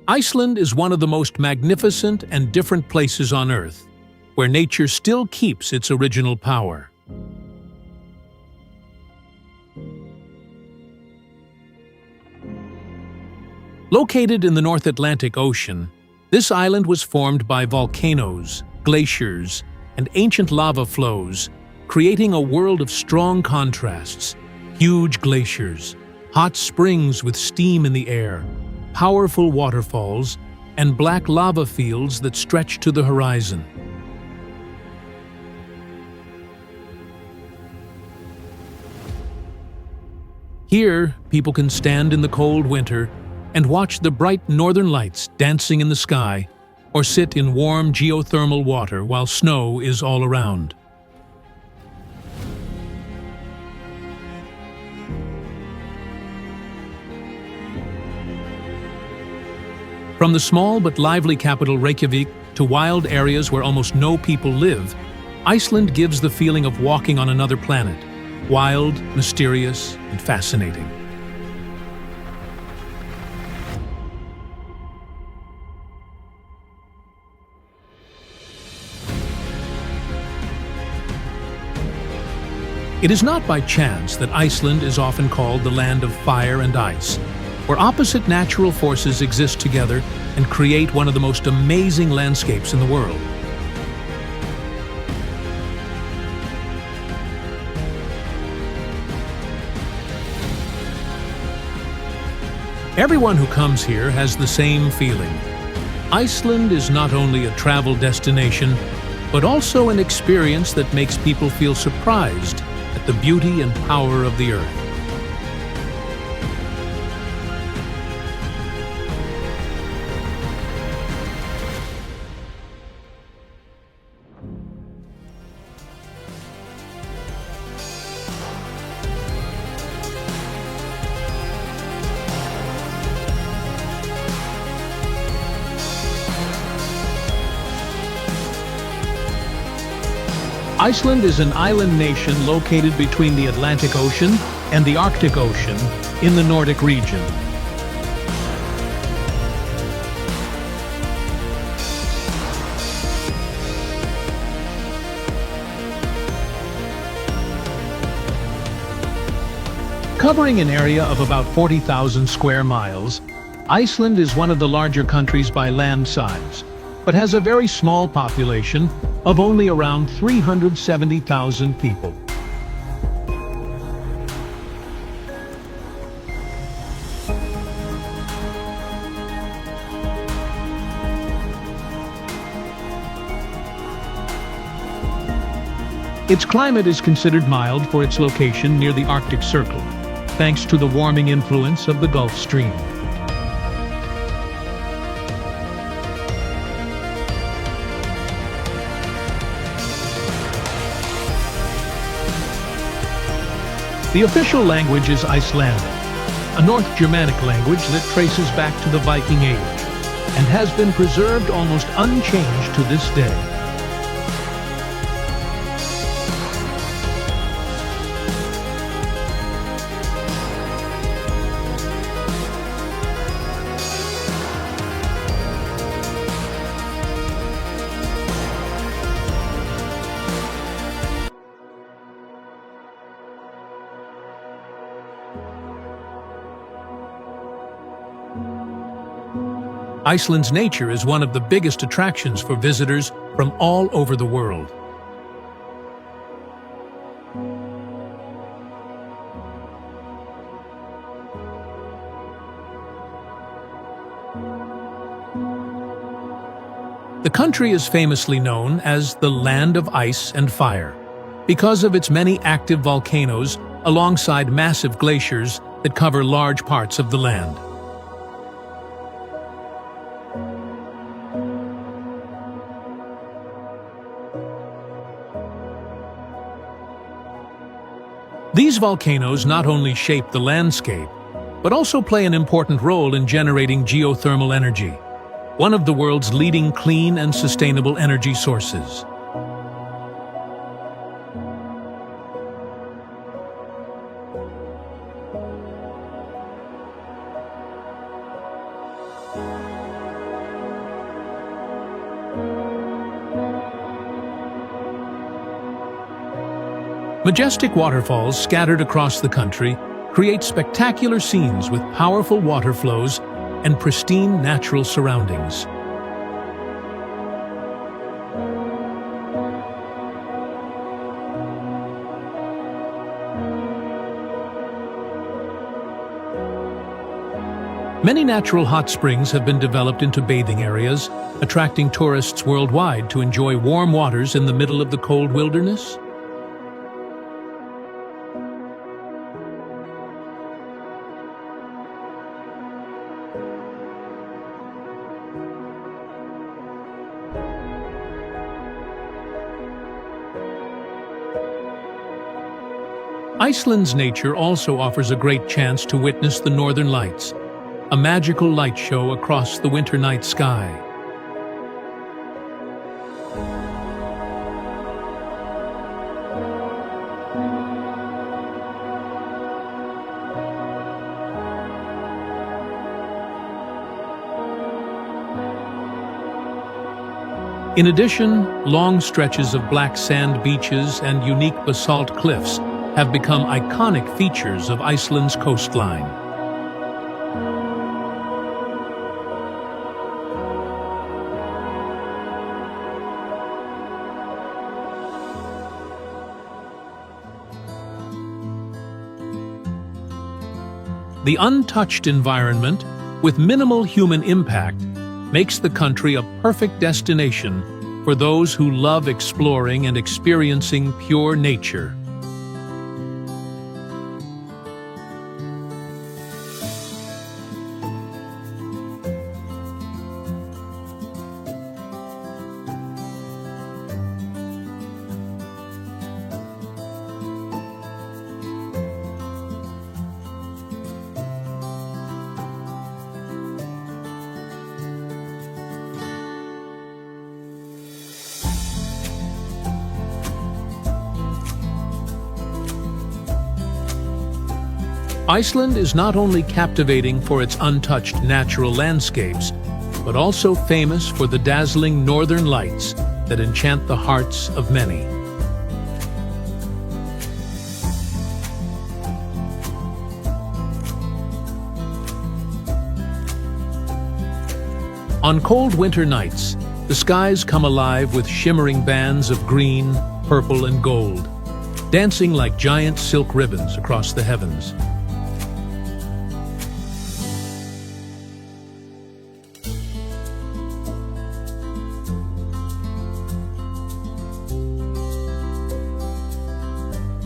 Iceland is one of the most magnificent and different places on Earth, where nature still keeps its original power. Located in the North Atlantic Ocean, this island was formed by volcanoes, glaciers, and ancient lava flows, creating a world of strong contrasts: huge glaciers, hot springs with steam in the air, powerful waterfalls, and black lava fields that stretch to the horizon. Here, people can stand in the cold winter and watch the bright northern lights dancing in the sky, or sit in warm geothermal water while snow is all around. From the small but lively capital Reykjavik to wild areas where almost no people live, Iceland gives the feeling of walking on another planet, wild, mysterious, and fascinating. It is not by chance that Iceland is often called the land of fire and ice, where opposite natural forces exist together and create one of the most amazing landscapes in the world. Everyone who comes here has the same feeling. Iceland is not only a travel destination, but also an experience that makes people feel surprised at the beauty and power of the Earth. Iceland is an island nation located between the Atlantic Ocean and the Arctic Ocean in the Nordic region. Covering an area of about 40,000 square miles, Iceland is one of the larger countries by land size, but has a very small population of only around 370,000 people. Its climate is considered mild for its location near the Arctic Circle, thanks to the warming influence of the Gulf Stream. The official language is Icelandic, a North Germanic language that traces back to the Viking Age and has been preserved almost unchanged to this day. Iceland's nature is one of the biggest attractions for visitors from all over the world. The country is famously known as the Land of Ice and Fire because of its many active volcanoes alongside massive glaciers that cover large parts of the land. These volcanoes not only shape the landscape, but also play an important role in generating geothermal energy, one of the world's leading clean and sustainable energy sources. Majestic waterfalls scattered across the country create spectacular scenes with powerful water flows and pristine natural surroundings. Many natural hot springs have been developed into bathing areas, attracting tourists worldwide to enjoy warm waters in the middle of the cold wilderness. Iceland's nature also offers a great chance to witness the Northern Lights, a magical light show across the winter night sky. In addition, long stretches of black sand beaches and unique basalt cliffs have become iconic features of Iceland's coastline. The untouched environment, with minimal human impact, makes the country a perfect destination for those who love exploring and experiencing pure nature. Iceland is not only captivating for its untouched natural landscapes, but also famous for the dazzling northern lights that enchant the hearts of many. On cold winter nights, the skies come alive with shimmering bands of green, purple, and gold, dancing like giant silk ribbons across the heavens.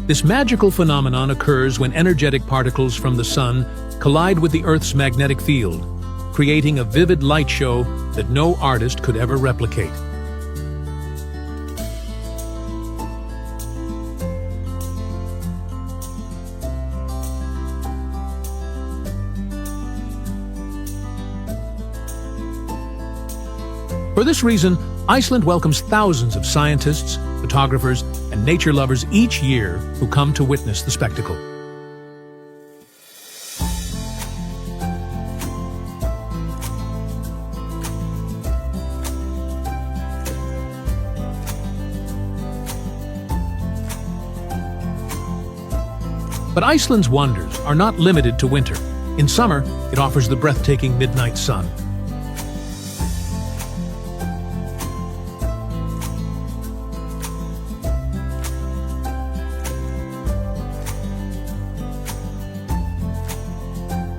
This magical phenomenon occurs when energetic particles from the sun collide with the Earth's magnetic field, creating a vivid light show that no artist could ever replicate. For this reason, Iceland welcomes thousands of scientists, photographers, and nature lovers each year who come to witness the spectacle. But Iceland's wonders are not limited to winter. In summer, it offers the breathtaking midnight sun.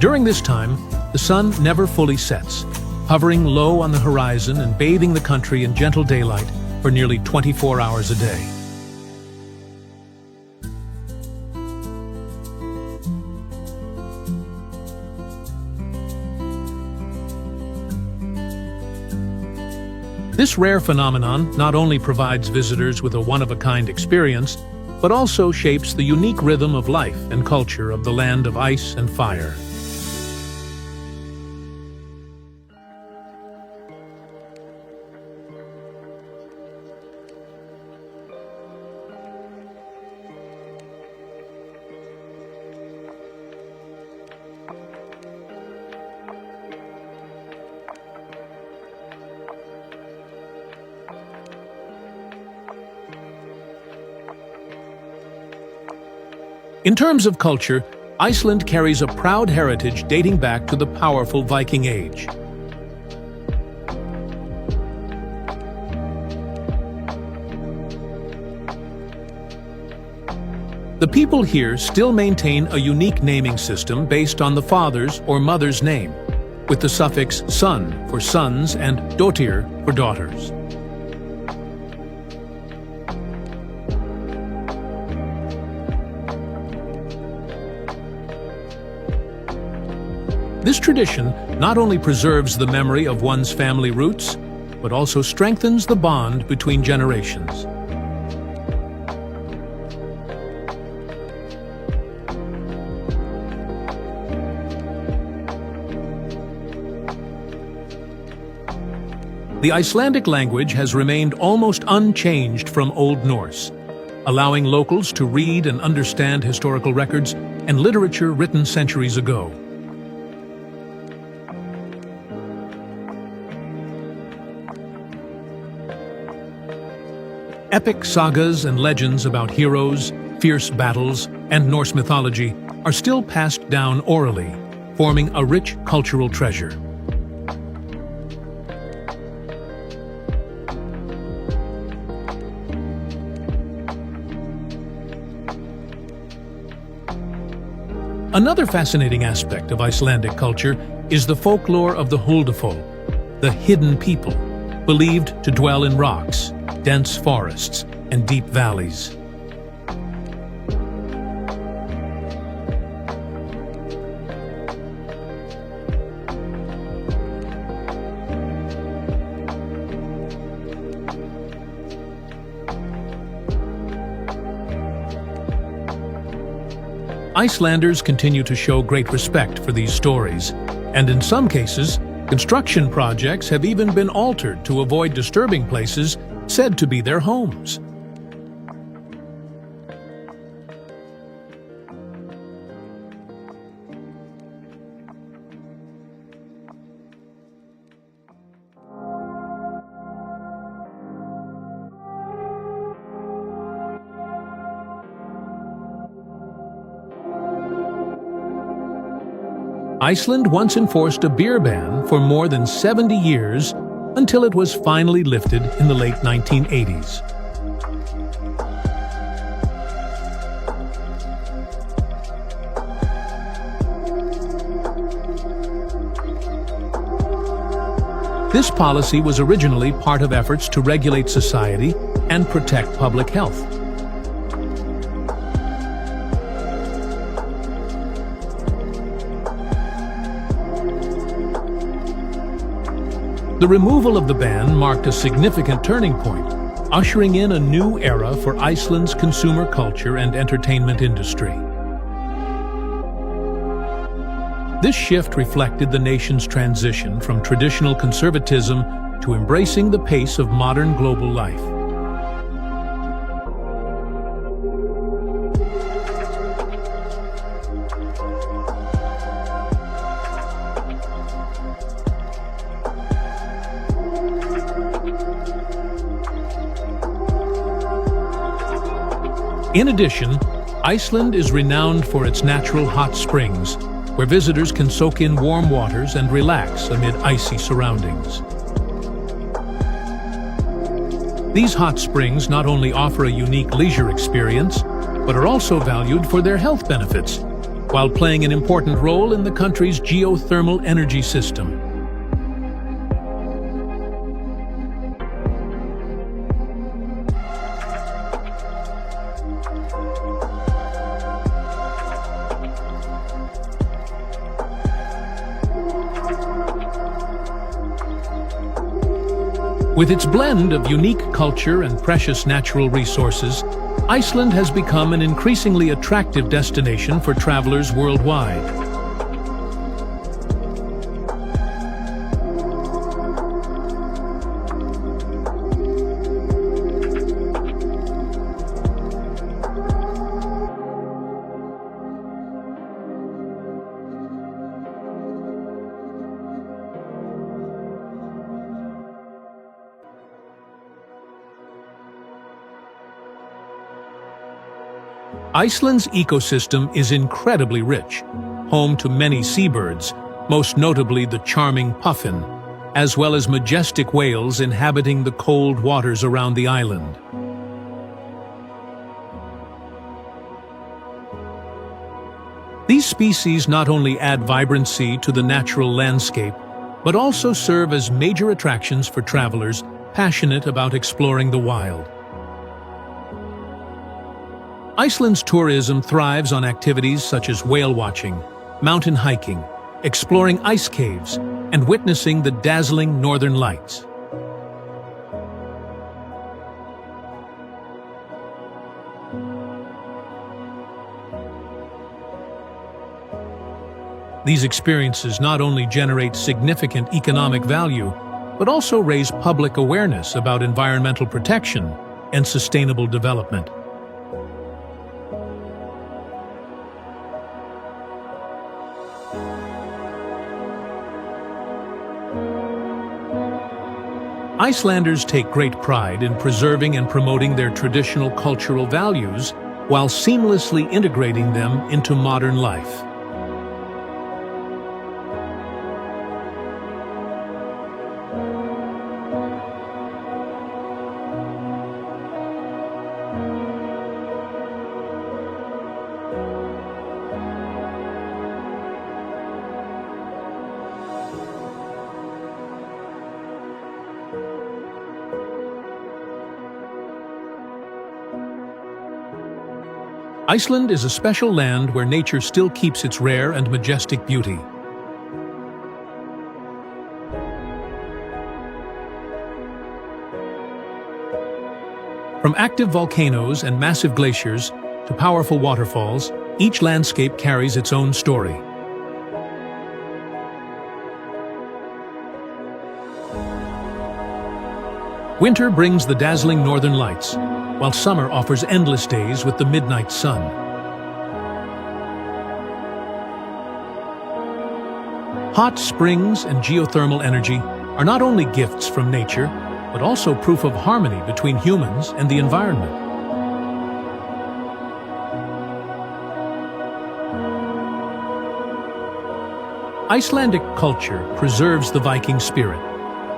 During this time, the sun never fully sets, hovering low on the horizon and bathing the country in gentle daylight for nearly 24 hours a day. This rare phenomenon not only provides visitors with a one-of-a-kind experience, but also shapes the unique rhythm of life and culture of the land of ice and fire. In terms of culture, Iceland carries a proud heritage dating back to the powerful Viking Age. The people here still maintain a unique naming system based on the father's or mother's name, with the suffix son for sons and dottir for daughters. This tradition not only preserves the memory of one's family roots, but also strengthens the bond between generations. The Icelandic language has remained almost unchanged from Old Norse, allowing locals to read and understand historical records and literature written centuries ago. Epic sagas and legends about heroes, fierce battles, and Norse mythology are still passed down orally, forming a rich cultural treasure. Another fascinating aspect of Icelandic culture is the folklore of the Huldufólk, the hidden people, believed to dwell in rocks, dense forests, and deep valleys. Icelanders continue to show great respect for these stories, and in some cases, construction projects have even been altered to avoid disturbing places said to be their homes. Iceland once enforced a beer ban for more than 70 years until it was finally lifted in the late 1980s. This policy was originally part of efforts to regulate society and protect public health. The removal of the ban marked a significant turning point, ushering in a new era for Iceland's consumer culture and entertainment industry. This shift reflected the nation's transition from traditional conservatism to embracing the pace of modern global life. In addition, Iceland is renowned for its natural hot springs, where visitors can soak in warm waters and relax amid icy surroundings. These hot springs not only offer a unique leisure experience, but are also valued for their health benefits, while playing an important role in the country's geothermal energy system. With its blend of unique culture and precious natural resources, Iceland has become an increasingly attractive destination for travelers worldwide. Iceland's ecosystem is incredibly rich, home to many seabirds, most notably the charming puffin, as well as majestic whales inhabiting the cold waters around the island. These species not only add vibrancy to the natural landscape, but also serve as major attractions for travelers passionate about exploring the wild. Iceland's tourism thrives on activities such as whale watching, mountain hiking, exploring ice caves, and witnessing the dazzling northern lights. These experiences not only generate significant economic value, but also raise public awareness about environmental protection and sustainable development. Icelanders take great pride in preserving and promoting their traditional cultural values while seamlessly integrating them into modern life. Iceland is a special land where nature still keeps its rare and majestic beauty. From active volcanoes and massive glaciers to powerful waterfalls, each landscape carries its own story. Winter brings the dazzling northern lights, while summer offers endless days with the midnight sun. Hot springs and geothermal energy are not only gifts from nature, but also proof of harmony between humans and the environment. Icelandic culture preserves the Viking spirit,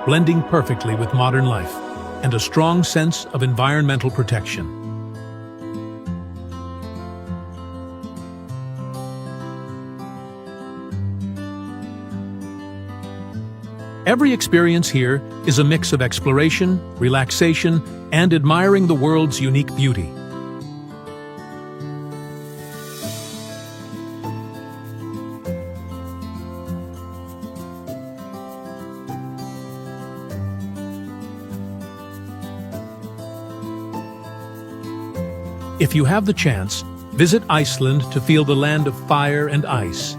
blending perfectly with modern life and a strong sense of environmental protection. Every experience here is a mix of exploration, relaxation, and admiring the world's unique beauty. If you have the chance, visit Iceland to feel the land of fire and ice,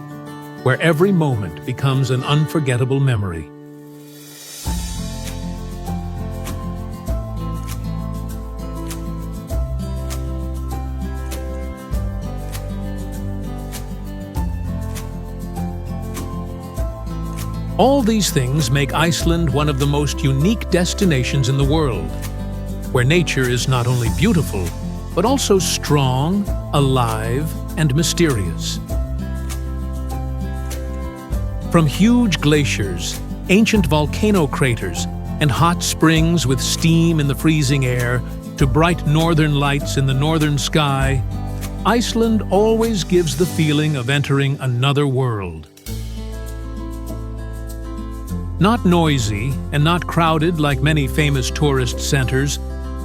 where every moment becomes an unforgettable memory. All these things make Iceland one of the most unique destinations in the world, where nature is not only beautiful, but also strong, alive, and mysterious. From huge glaciers, ancient volcano craters, and hot springs with steam in the freezing air, to bright northern lights in the northern sky, Iceland always gives the feeling of entering another world. Not noisy and not crowded like many famous tourist centers,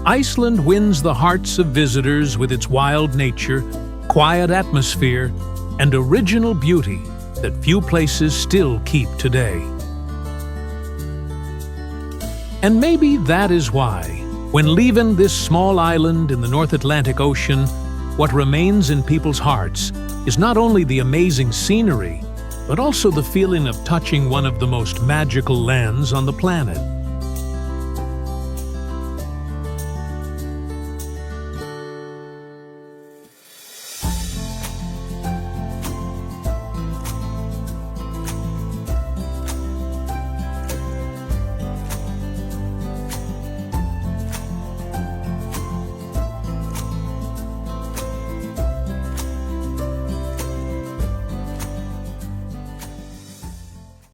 Iceland wins the hearts of visitors with its wild nature, quiet atmosphere, and original beauty that few places still keep today. And maybe that is why, when leaving this small island in the North Atlantic Ocean, what remains in people's hearts is not only the amazing scenery, but also the feeling of touching one of the most magical lands on the planet.